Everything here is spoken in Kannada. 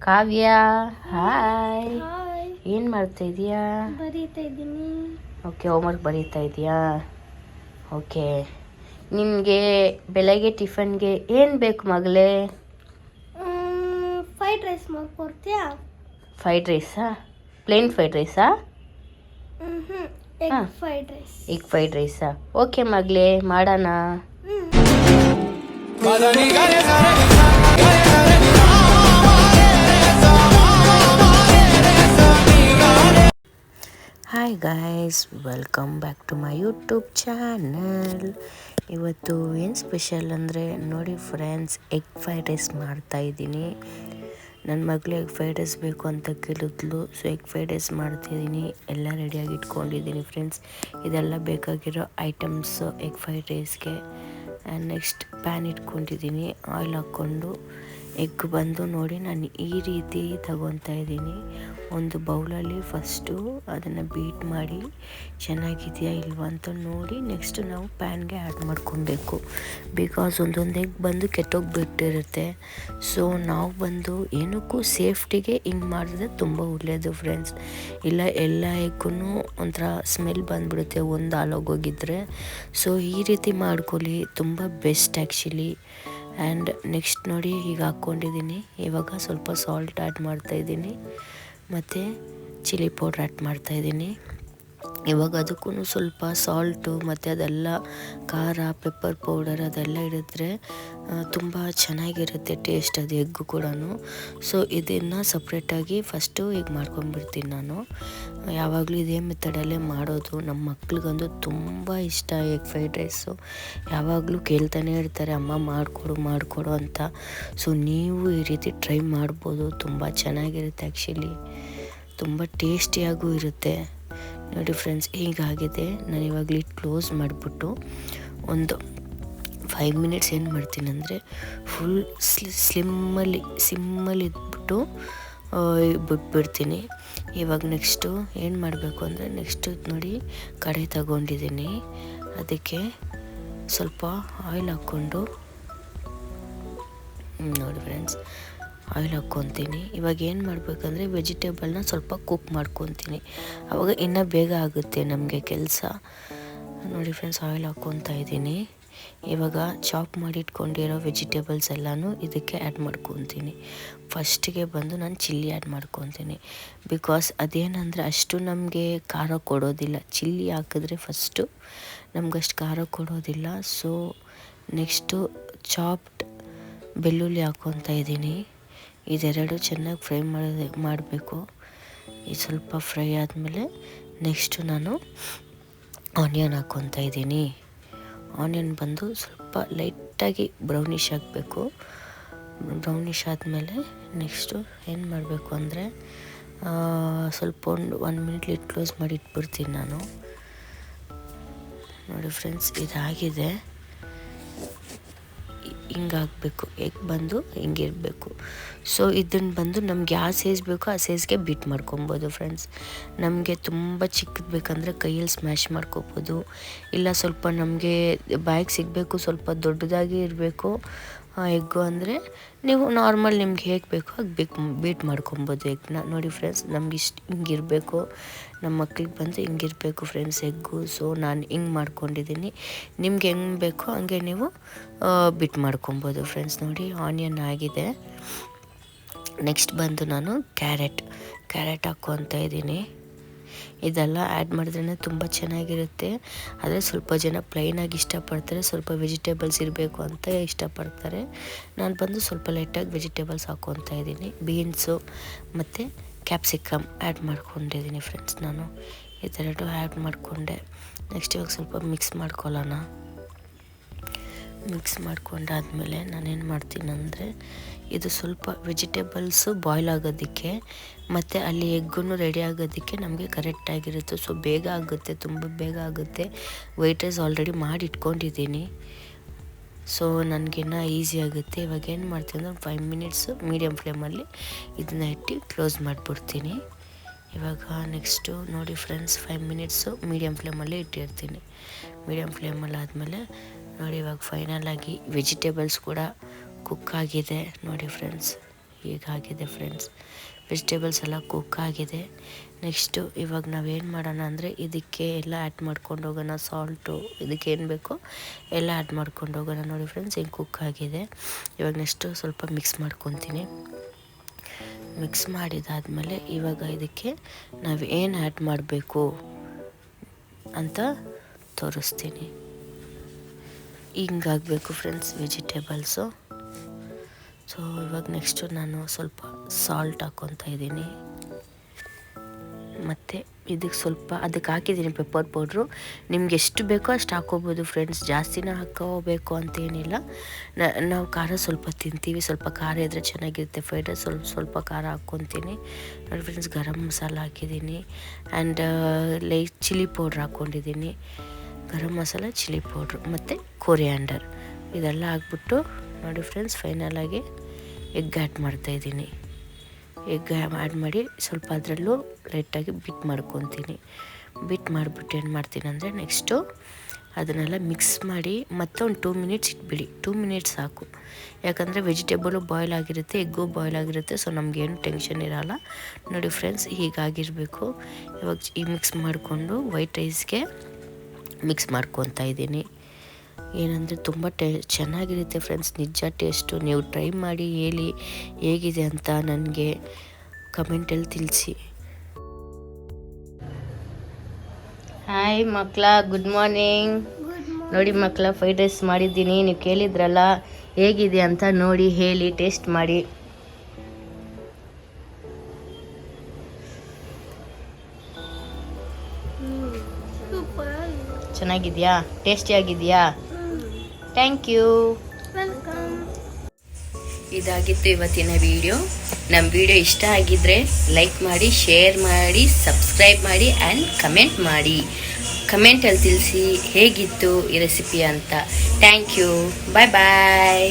ಕಾವ್ಯ, ಹಾಯ್. ಹಾಯ್. ಏನು ಮಾಡ್ತಾ ಇದೀಯಾ? ಬರೀತಾ ಇದ್ದೀನಿ. ಓಕೆ, ಹೋಮ್ವರ್ಕ್ ಬರೀತಾ ಇದೀಯಾ? ಓಕೆ. ನಿನಗೆ ಬೆಳಗ್ಗೆ ಟಿಫನ್ಗೆ ಏನು ಬೇಕು ಮಗಳೇ? ಫ್ರೈಡ್ ರೈಸ್ ಮಾಡ್ಕೊಡ್ತೀಯಾ? ಫ್ರೈಡ್ ರೈಸಾ? ಪ್ಲೇನ್ ಫ್ರೈಡ್ ರೈಸಾ? Egg fried rice. Egg fried ರೈಸಾ? ಓಕೆ ಮಗಳೇ, ಮಾಡೋಣ. Hi guys, welcome back to my YouTube channel. ಇವತ್ತು ಏನು ಸ್ಪೆಷಲ್ ಅಂದರೆ ನೋಡಿ ಫ್ರೆಂಡ್ಸ್, ಎಗ್ ಫ್ರೈಡ್ ರೈಸ್ ಮಾಡ್ತಾಯಿದ್ದೀನಿ. ನನ್ನ ಮಗಳು ಎಗ್ ಫ್ರೈಡ್ ರೈಸ್ ಬೇಕು ಅಂತ ಕೇಳಿದ್ಲು, ಸೊ ಎಗ್ ಫ್ರೈಡ್ ರೈಸ್ ಮಾಡ್ತಿದ್ದೀನಿ. ಎಲ್ಲ ರೆಡಿಯಾಗಿ ಇಟ್ಕೊಂಡಿದ್ದೀನಿ ಫ್ರೆಂಡ್ಸ್. ಇದೆಲ್ಲ ಬೇಕಾಗಿರೋ ಐಟಮ್ಸು ಎಗ್ ಫ್ರೈಡ್ ರೈಸ್ಗೆ. ಆ್ಯಂಡ್ ನೆಕ್ಸ್ಟ್ ಪ್ಯಾನ್ ಇಟ್ಕೊಂಡಿದ್ದೀನಿ, ಆಯಿಲ್ ಹಾಕ್ಕೊಂಡು ಎಗ್ ಬಂದು ನೋಡಿ ನಾನು ಈ ರೀತಿ ತಗೊತಾ ಇದ್ದೀನಿ. ಒಂದು ಬೌಲಲ್ಲಿ ಫಸ್ಟು ಅದನ್ನು ಬೀಟ್ ಮಾಡಿ ಚೆನ್ನಾಗಿದೆಯಾ ಇಲ್ವಾ ಅಂತ ನೋಡಿ ನೆಕ್ಸ್ಟು ನಾವು ಪ್ಯಾನ್ಗೆ ಆ್ಯಡ್ ಮಾಡ್ಕೊಬೇಕು. ಬಿಕಾಸ್ ಒಂದೊಂದು ಎಗ್ ಬಂದು ಕೆಟ್ಟೋಗ್ಬಿಟ್ಟಿರುತ್ತೆ. ಸೊ ನಾವು ಬಂದು ಏನಕ್ಕೂ ಸೇಫ್ಟಿಗೆ ಹಿಂಗೆ ಮಾಡಿದ್ರೆ ತುಂಬ ಒಳ್ಳೆಯದು ಫ್ರೆಂಡ್ಸ್. ಇಲ್ಲ ಎಲ್ಲ ಎಗ್ಗೂ ಒಂಥರ ಸ್ಮೆಲ್ ಬಂದುಬಿಡುತ್ತೆ ಒಂದು ಹಾಳಾಗೋಗಿದ್ರೆ. ಸೊ ಈ ರೀತಿ ಮಾಡ್ಕೊಳ್ಳಿ, ತುಂಬ ಬೆಸ್ಟ್ ಆ್ಯಕ್ಚುಲಿ. ಆ್ಯಂಡ್ ನೆಕ್ಸ್ಟ್ ನೋಡಿ ಈಗ ಹಾಕ್ಕೊಂಡಿದ್ದೀನಿ. ಇವಾಗ ಸ್ವಲ್ಪ ಸಾಲ್ಟ್ ಆ್ಯಡ್ ಮಾಡ್ತಾಯಿದ್ದೀನಿ ಮತ್ತು ಚಿಲ್ಲಿ ಪೌಡ್ರ್ ಆ್ಯಡ್ ಮಾಡ್ತಾಯಿದ್ದೀನಿ. ಇವಾಗ ಅದಕ್ಕೂ ಸ್ವಲ್ಪ ಸಾಲ್ಟು ಮತ್ತು ಅದೆಲ್ಲ ಖಾರ, ಪೆಪ್ಪರ್ ಪೌಡರ್ ಅದೆಲ್ಲ ಇಡಿದ್ರೆ ತುಂಬ ಚೆನ್ನಾಗಿರುತ್ತೆ ಟೇಸ್ಟ್, ಅದು ಎಗ್ಗು ಕೂಡ. ಸೊ ಇದನ್ನು ಸಪ್ರೇಟಾಗಿ ಫಸ್ಟು ಈಗ ಮಾಡ್ಕೊಂಡ್ಬಿಡ್ತೀನಿ ನಾನು. ಯಾವಾಗಲೂ ಇದೇ ಮೆಥಡಲ್ಲೇ ಮಾಡೋದು. ನಮ್ಮ ಮಕ್ಳಿಗಂದು ತುಂಬ ಇಷ್ಟ ಎಗ್ ಫ್ರೈಡ್ ರೈಸು. ಯಾವಾಗಲೂ ಕೇಳ್ತಾನೆ ಇರ್ತಾರೆ, ಅಮ್ಮ ಮಾಡಿಕೊಡು ಅಂತ. ಸೊ ನೀವು ಈ ರೀತಿ ಟ್ರೈ ಮಾಡ್ಬೋದು, ತುಂಬ ಚೆನ್ನಾಗಿರುತ್ತೆ ಆ್ಯಕ್ಚುಲಿ, ತುಂಬ ಟೇಸ್ಟಿಯಾಗೂ ಇರುತ್ತೆ. ನೋಡಿ ಫ್ರೆಂಡ್ಸ್, ಹೀಗಾಗಿದೆ. ನಾನು ಇವಾಗ ಲಿಡ್ ಕ್ಲೋಸ್ ಮಾಡಿಬಿಟ್ಟು ಒಂದು 5 ಮಿನಿಟ್ಸ್ ಏನು ಮಾಡ್ತೀನಿ ಅಂದರೆ ಫುಲ್ ಸಿಮ್ಮಲ್ಲಿ ಇದ್ಬಿಟ್ಟು ಬಿಟ್ಬಿಡ್ತೀನಿ. ಇವಾಗ ನೆಕ್ಸ್ಟು ಏನು ಮಾಡಬೇಕು ಅಂದರೆ ನೆಕ್ಸ್ಟು ನೋಡಿ ಕಡೆ ತಗೊಂಡಿದ್ದೀನಿ, ಅದಕ್ಕೆ ಸ್ವಲ್ಪ ಆಯಿಲ್ ಹಾಕ್ಕೊಂಡು ನೋಡಿ ಫ್ರೆಂಡ್ಸ್ ಆಯಿಲ್ ಹಾಕ್ಕೊತೀನಿ. ಇವಾಗ ಏನು ಮಾಡಬೇಕಂದ್ರೆ ವೆಜಿಟೇಬಲ್ನ ಸ್ವಲ್ಪ ಕುಕ್ ಮಾಡ್ಕೊತೀನಿ, ಆವಾಗ ಇನ್ನೂ ಬೇಗ ಆಗುತ್ತೆ ನಮಗೆ ಕೆಲಸ. ನೋಡಿ ಫ್ರೆಂಡ್ಸ್, ಆಯಿಲ್ ಹಾಕ್ಕೊತಾ ಇದ್ದೀನಿ. ಇವಾಗ ಚಾಪ್ ಮಾಡಿ ಇಟ್ಕೊಂಡಿರೋ ವೆಜಿಟೇಬಲ್ಸ್ ಎಲ್ಲನೂ ಇದಕ್ಕೆ ಆ್ಯಡ್ ಮಾಡ್ಕೊತೀನಿ. ಫಸ್ಟಿಗೆ ಬಂದು ನಾನು ಚಿಲ್ಲಿ ಆ್ಯಡ್ ಮಾಡ್ಕೊತೀನಿ. ಬಿಕಾಸ್ ಅದೇನಂದರೆ ಅಷ್ಟು ನಮಗೆ ಖಾರ ಕೊಡೋದಿಲ್ಲ, ಚಿಲ್ಲಿ ಹಾಕಿದ್ರೆ ಫಸ್ಟು ನಮಗಷ್ಟು ಖಾರ ಕೊಡೋದಿಲ್ಲ. ಸೊ ನೆಕ್ಸ್ಟು ಚಾಪ್ಡ್ ಬೆಳ್ಳುಳ್ಳಿ ಹಾಕ್ಕೊತಾ ಇದ್ದೀನಿ. ಇದೆರಡು ಚೆನ್ನಾಗಿ ಫ್ರೈ ಮಾಡಬೇಕು. ಇದು ಸ್ವಲ್ಪ ಫ್ರೈ ಆದಮೇಲೆ ನೆಕ್ಸ್ಟು ನಾನು ಆನಿಯನ್ ಹಾಕ್ಕೊತಾ ಇದ್ದೀನಿ. ಆನಿಯನ್ ಬಂದು ಸ್ವಲ್ಪ ಲೈಟಾಗಿ ಬ್ರೌನಿಷ್ ಆಗಬೇಕು. ಬ್ರೌನಿಷ್ ಆದಮೇಲೆ ನೆಕ್ಸ್ಟು ಏನು ಮಾಡಬೇಕು ಅಂದರೆ ಸ್ವಲ್ಪ ಒಂದು 1 ಮಿನಿಟ್ ಲಿಡ್ ಕ್ಲೋಸ್ ಮಾಡಿ ಇಟ್ಬಿಡ್ತೀನಿ ನಾನು. ನೋಡಿ ಫ್ರೆಂಡ್ಸ್, ಇದಾಗಿದೆ. ಹಿಂಗಾಗಬೇಕು, ಎಗ್ ಬಂದು ಹಿಂಗಿರಬೇಕು. ಸೊ ಇದನ್ನು ಬಂದು ನಮ್ಗೆ ಯಾವ ಸೈಜ್ ಬೇಕೋ ಆ ಸೈಜ್ಗೆ ಬೀಟ್ ಮಾಡ್ಕೊಬೋದು ಫ್ರೆಂಡ್ಸ್. ನಮಗೆ ತುಂಬ ಚಿಕ್ಕದು ಬೇಕಂದರೆ ಕೈಯಲ್ಲಿ ಸ್ಮ್ಯಾಶ್ ಮಾಡ್ಕೊಬೋದು. ಇಲ್ಲ ಸ್ವಲ್ಪ ನಮಗೆ ಬಾಯಿಗೆ ಸಿಗಬೇಕು, ಸ್ವಲ್ಪ ದೊಡ್ಡದಾಗಿ ಇರಬೇಕು ಎಗ್ಗು ಅಂದರೆ ನೀವು ನಾರ್ಮಲ್ ನಿಮ್ಗೆ ಹೇಗೆ ಬೇಕೋ ಹಾಗೆ ಬೀಟ್ ಮಾಡ್ಕೊಬೋದು ಎಗ್ನ. ನೋಡಿ ಫ್ರೆಂಡ್ಸ್, ನಮ್ಗೆ ಇಷ್ಟು ಹಿಂಗಿರಬೇಕು, ನಮ್ಮ ಮಕ್ಳಿಗೆ ಬಂದು ಹಿಂಗಿರಬೇಕು ಫ್ರೆಂಡ್ಸ್ ಎಗ್ಗು. ಸೊ ನಾನು ಹಿಂಗೆ ಮಾಡ್ಕೊಂಡಿದ್ದೀನಿ. ನಿಮ್ಗೆ ಹೆಂಗೆ ಬೇಕೋ ಹಂಗೆ ನೀವು ಬೀಟ್ ಮಾಡ್ಕೊಬೋದು ಫ್ರೆಂಡ್ಸ್. ನೋಡಿ ಆನಿಯನ್ ಆಗಿದೆ. ನೆಕ್ಸ್ಟ್ ಬಂದು ನಾನು ಕ್ಯಾರೆಟ್ ಹಾಕ್ಕೊತಾ ಇದ್ದೀನಿ. ಇದೆಲ್ಲ ಆ್ಯಡ್ ಮಾಡಿದ್ರೇ ತುಂಬ ಚೆನ್ನಾಗಿರುತ್ತೆ. ಆದರೆ ಸ್ವಲ್ಪ ಜನ ಪ್ಲೈನಾಗಿ ಇಷ್ಟಪಡ್ತಾರೆ, ಸ್ವಲ್ಪ ವೆಜಿಟೇಬಲ್ಸ್ ಇರಬೇಕು ಅಂತ ಇಷ್ಟಪಡ್ತಾರೆ. ನಾನು ಬಂದು ಸ್ವಲ್ಪ ಲೈಟಾಗಿ ವೆಜಿಟೇಬಲ್ಸ್ ಹಾಕ್ಕೊತಾ ಇದ್ದೀನಿ. ಬೀನ್ಸು ಮತ್ತು ಕ್ಯಾಪ್ಸಿಕಮ್ ಆ್ಯಡ್ ಮಾಡ್ಕೊಂಡಿದ್ದೀನಿ ಫ್ರೆಂಡ್ಸ್. ನಾನು ಇದೆರಡು ಆ್ಯಡ್ ಮಾಡಿಕೊಂಡೆ. ನೆಕ್ಸ್ಟ್ ಇವಾಗ ಸ್ವಲ್ಪ ಮಿಕ್ಸ್ ಮಾಡ್ಕೊಳ್ಳೋಣ. ಮಿಕ್ಸ್ ಮಾಡ್ಕೊಂಡಾದಮೇಲೆ ನಾನೇನು ಮಾಡ್ತೀನಿ ಅಂದರೆ ಇದು ಸ್ವಲ್ಪ ವೆಜಿಟೇಬಲ್ಸು ಬಾಯ್ಲ್ ಆಗೋದಕ್ಕೆ ಮತ್ತು ಅಲ್ಲಿ ಎಗ್ಗು ರೆಡಿ ಆಗೋದಕ್ಕೆ ನಮಗೆ ಕರೆಕ್ಟಾಗಿರುತ್ತೆ. ಸೊ ಬೇಗ ಆಗುತ್ತೆ, ತುಂಬ ಬೇಗ ಆಗುತ್ತೆ. ವೈಟ್ ರೈಸ್ ಆಲ್ರೆಡಿ ಮಾಡಿ ಇಟ್ಕೊಂಡಿದ್ದೀನಿ. ಸೊ ನನಗಿನ್ನ ಈಸಿ ಆಗುತ್ತೆ. ಇವಾಗ ಏನು ಮಾಡ್ತೀನಿ ಅಂದರೆ 5 ಮಿನಿಟ್ಸು ಮೀಡಿಯಮ್ ಫ್ಲೇಮಲ್ಲಿ ಇದನ್ನ ಇಟ್ಟು ಕ್ಲೋಸ್ ಮಾಡಿಬಿಡ್ತೀನಿ. ಇವಾಗ ನೆಕ್ಸ್ಟು ನೋಡಿ ಫ್ರೆಂಡ್ಸ್, 5 ಮಿನಿಟ್ಸು ಮೀಡಿಯಮ್ ಫ್ಲೇಮಲ್ಲಿ ಇಟ್ಟಿರ್ತೀನಿ. ಮೀಡಿಯಮ್ ಫ್ಲೇಮಲ್ಲಿ ಆದಮೇಲೆ ನೋಡಿ ಇವಾಗ ಫೈನಲಾಗಿ ವೆಜಿಟೇಬಲ್ಸ್ ಕೂಡ ಕುಕ್ ಆಗಿದೆ ನೋಡಿ ಫ್ರೆಂಡ್ಸ್. ಹೀಗಾಗಿದೆ ಫ್ರೆಂಡ್ಸ್. ವೆಜಿಟೇಬಲ್ಸ್ ಎಲ್ಲ ಕುಕ್ ಆಗಿದೆ. ನೆಕ್ಸ್ಟು ಇವಾಗ ನಾವೇನು ಮಾಡೋಣ ಅಂದರೆ ಇದಕ್ಕೆ ಎಲ್ಲ ಆ್ಯಡ್ ಮಾಡ್ಕೊಂಡು ಹೋಗೋಣ. ಸಾಲ್ಟು ಇದಕ್ಕೆ ಏನು ಬೇಕೋ ಎಲ್ಲ ಆ್ಯಡ್ ಮಾಡ್ಕೊಂಡು ಹೋಗೋಣ. ನೋಡಿ ಫ್ರೆಂಡ್ಸ್ ಹಿಂಗೆ ಕುಕ್ ಆಗಿದೆ. ಇವಾಗ ನೆಕ್ಸ್ಟು ಸ್ವಲ್ಪ ಮಿಕ್ಸ್ ಮಾಡ್ಕೊತೀನಿ. ಮಿಕ್ಸ್ ಮಾಡಿದಾದಮೇಲೆ ಇವಾಗ ಇದಕ್ಕೆ ನಾವು ಏನು ಆ್ಯಡ್ ಮಾಡಬೇಕು ಅಂತ ತೋರಿಸ್ತೀನಿ. ಹಿಂಗಾಗಬೇಕು ಫ್ರೆಂಡ್ಸ್ ವೆಜಿಟೇಬಲ್ಸು. ಸೊ ಇವಾಗ ನೆಕ್ಸ್ಟು ನಾನು ಸ್ವಲ್ಪ ಸಾಲ್ಟ್ ಹಾಕ್ಕೊತಾ ಇದ್ದೀನಿ. ಮತ್ತು ಇದಕ್ಕೆ ಸ್ವಲ್ಪ ಅದಕ್ಕೆ ಹಾಕಿದ್ದೀನಿ ಪೆಪ್ಪರ್ ಪೌಡ್ರು. ನಿಮ್ಗೆ ಎಷ್ಟು ಬೇಕೋ ಅಷ್ಟು ಹಾಕ್ಕೋಬೋದು ಫ್ರೆಂಡ್ಸ್. ಜಾಸ್ತಿನೇ ಹಾಕ್ಕೋಬೇಕು ಅಂತೇನಿಲ್ಲ. ನಾವು ಖಾರ ಸ್ವಲ್ಪ ತಿಂತೀವಿ, ಸ್ವಲ್ಪ ಖಾರ ಇದ್ದರೆ ಚೆನ್ನಾಗಿರುತ್ತೆ. ಫ್ರೈಡ್ ರೈಸ್ ಸ್ವಲ್ಪ ಖಾರ ಹಾಕ್ಕೊತೀನಿ. ನೋಡಿ ಫ್ರೆಂಡ್ಸ್, ಗರಂ ಮಸಾಲ ಹಾಕಿದ್ದೀನಿ ಆ್ಯಂಡ್ ಚಿಲ್ಲಿ ಪೌಡ್ರ್ ಹಾಕ್ಕೊಂಡಿದ್ದೀನಿ. ಗರಂ ಮಸಾಲ, ಚಿಲ್ಲಿ ಪೌಡ್ರು ಮತ್ತು ಕೊರಿಯಾಂಡರ್ ಇದೆಲ್ಲ ಹಾಕ್ಬಿಟ್ಟು ನೋಡಿ ಫ್ರೆಂಡ್ಸ್ ಫೈನಲಾಗಿ ಎಗ್ ಆ್ಯಡ್ ಮಾಡ್ತಾಯಿದ್ದೀನಿ. ಎಗ್ ಆ್ಯಡ್ ಮಾಡಿ ಸ್ವಲ್ಪ ಅದರಲ್ಲೂ ಲೈಟಾಗಿ ಬಿಟ್ ಮಾಡ್ಕೊತೀನಿ. ಬಿಟ್ ಮಾಡಿಬಿಟ್ಟು ಏನು ಮಾಡ್ತೀನಿ ಅಂದರೆ ನೆಕ್ಸ್ಟು ಅದನ್ನೆಲ್ಲ ಮಿಕ್ಸ್ ಮಾಡಿ ಮತ್ತೆ ಒಂದು 2 ಮಿನಿಟ್ಸ್ ಇಟ್ಬಿಡಿ. 2 ಮಿನಿಟ್ಸ್ ಸಾಕು. ಯಾಕಂದರೆ ವೆಜಿಟೇಬಲು ಬಾಯ್ಲ್ ಆಗಿರುತ್ತೆ, ಎಗ್ಗು ಬಾಯ್ಲ್ ಆಗಿರುತ್ತೆ. ಸೊ ನಮಗೇನು ಟೆನ್ಷನ್ ಇರೋಲ್ಲ. ನೋಡಿ ಫ್ರೆಂಡ್ಸ್ ಹೀಗಾಗಿರಬೇಕು. ಇವಾಗ ಈ ಮಿಕ್ಸ್ ಮಾಡಿಕೊಂಡು ವೈಟ್ ರೈಸ್ಗೆ ಮಿಕ್ಸ್ ಮಾಡ್ಕೊತಾ ಇದ್ದೀನಿ. ಏನಂದರೆ ತುಂಬ ಚೆನ್ನಾಗಿರುತ್ತೆ ಫ್ರೆಂಡ್ಸ್, ನಿಜ ಟೇಸ್ಟು. ನೀವು ಟ್ರೈ ಮಾಡಿ ಹೇಳಿ ಹೇಗಿದೆ ಅಂತ ನನಗೆ ಕಮೆಂಟಲ್ಲಿ ತಿಳಿಸಿ. ಹಾಯ್ ಮಕ್ಕಳ, ಗುಡ್ ಮಾರ್ನಿಂಗ್. ನೋಡಿ ಮಕ್ಕಳ, ಫ್ರೈಡ್ ರೈಸ್ ಮಾಡಿದ್ದೀನಿ. ನೀವು ಕೇಳಿದ್ರಲ್ಲ ಹೇಗಿದೆ ಅಂತ ನೋಡಿ ಹೇಳಿ, ಟೇಸ್ಟ್ ಮಾಡಿ. ಚೆನ್ನಾಗಿದೆಯಾ? ಟೇಸ್ಟಿಯಾಗಿದೆಯಾ? Thank you. ವೆಲ್ಕಮ್. ಇದಾಗಿತ್ತು ಇವತ್ತಿನ ವಿಡಿಯೋ. ನಮ್ಮ ವಿಡಿಯೋ ಇಷ್ಟ ಆಗಿದ್ದರೆ ಲೈಕ್ ಮಾಡಿ, ಶೇರ್ ಮಾಡಿ, ಸಬ್ಸ್ಕ್ರೈಬ್ ಮಾಡಿ ಆ್ಯಂಡ್ ಕಮೆಂಟ್ ಮಾಡಿ. ಕಮೆಂಟಲ್ಲಿ ತಿಳಿಸಿ ಹೇಗಿತ್ತು ಈ ರೆಸಿಪಿ ಅಂತ. Thank you. Bye bye.